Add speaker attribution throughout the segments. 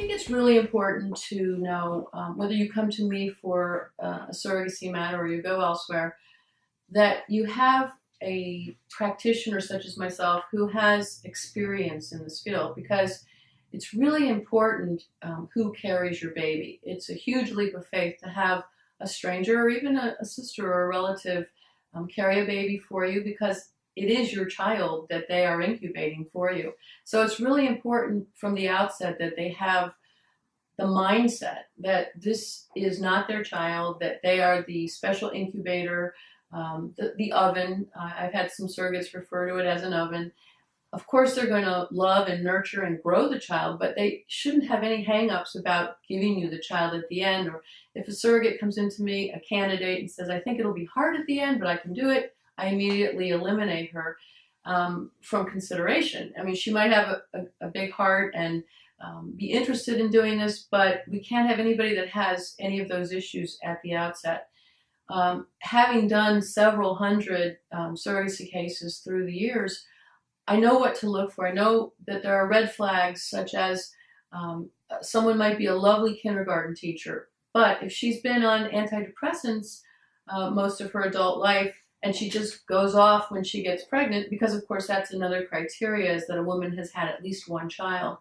Speaker 1: think it's really important to know whether you come to me for a surrogacy matter or you go elsewhere, that you have a practitioner such as myself who has experience in this field because it's really important who carries your baby. It's a huge leap of faith to have a stranger or even a sister or a relative carry a baby for you because it is your child that they are incubating for you. So it's really important from the outset that they have the mindset that this is not their child, that they are the special incubator, the oven. I've had some surrogates refer to it as an oven. Of course, they're going to love and nurture and grow the child, but they shouldn't have any hang-ups about giving you the child at the end. Or if a surrogate comes into me, a candidate, and says, I think it'll be hard at the end, but I can do it, I immediately eliminate her from consideration. I mean, she might have a big heart and be interested in doing this, but we can't have anybody that has any of those issues at the outset. Having done several hundred surrogacy cases through the years, I know what to look for. I know that there are red flags such as someone might be a lovely kindergarten teacher, but if she's been on antidepressants most of her adult life and she just goes off when she gets pregnant, because of course that's another criteria, is that a woman has had at least one child.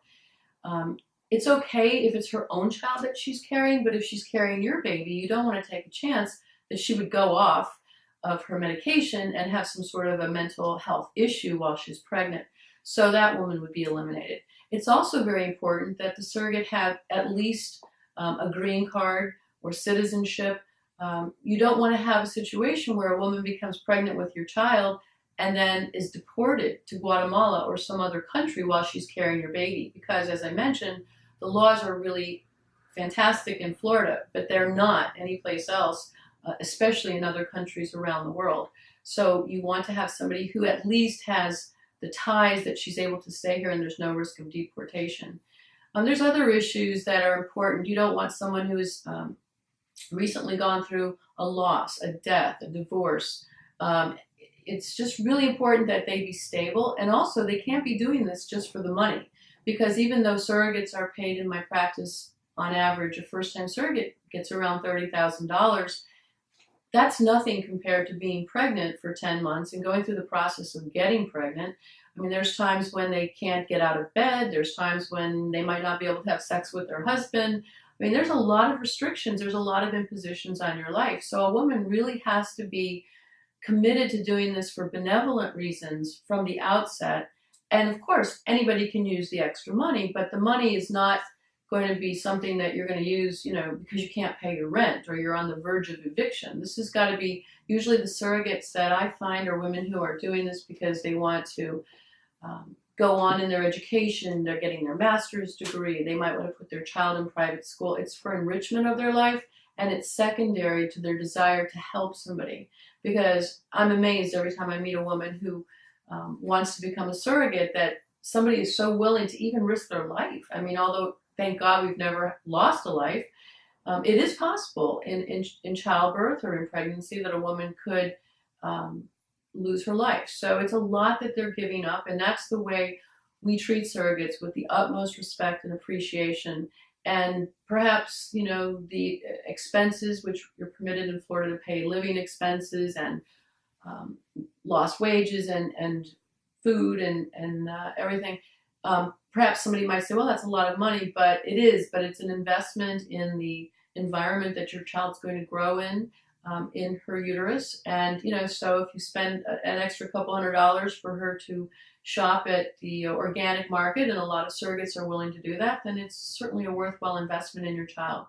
Speaker 1: It's okay if it's her own child that she's carrying, but if she's carrying your baby, you don't want to take a chance that she would go off of her medication and have some sort of a mental health issue while she's pregnant. So that woman would be eliminated. It's also very important that the surrogate have at least a green card or citizenship. You don't want to have a situation where a woman becomes pregnant with your child and then is deported to Guatemala or some other country while she's carrying your baby. Because as I mentioned, the laws are really fantastic in Florida, but they're not anyplace else, especially in other countries around the world. So you want to have somebody who at least has the ties that she's able to stay here and there's no risk of deportation. There's other issues that are important. You don't want someone who has recently gone through a loss, a death, a divorce. It's just really important that they be stable, and also they can't be doing this just for the money, because even though surrogates are paid in my practice, on average, a first-time surrogate gets around $30,000. That's nothing compared to being pregnant for 10 months and going through the process of getting pregnant. I mean, there's times when they can't get out of bed. There's times when they might not be able to have sex with their husband. I mean, there's a lot of restrictions. There's a lot of impositions on your life. So a woman really has to be committed to doing this for benevolent reasons from the outset. And of course, anybody can use the extra money, but the money is not going to be something that you're going to use, because you can't pay your rent or you're on the verge of eviction. This has got to be, usually the surrogates that I find are women who are doing this because they want to go on in their education. They're getting their master's degree. They might want to put their child in private school. It's for enrichment of their life, and it's secondary to their desire to help somebody. Because I'm amazed every time I meet a woman who wants to become a surrogate that somebody is so willing to even risk their life. I mean, although thank God we've never lost a life, it is possible in childbirth or in pregnancy that a woman could lose her life. So it's a lot that they're giving up, and that's the way we treat surrogates, with the utmost respect and appreciation. And perhaps, the expenses, which you're permitted in Florida to pay, living expenses and lost wages and food and everything. Perhaps somebody might say, well, that's a lot of money, but it's an investment in the environment that your child's going to grow in her uterus. And, so if you spend an extra couple $100 for her to shop at the organic market, and a lot of surrogates are willing to do that, then it's certainly a worthwhile investment in your child.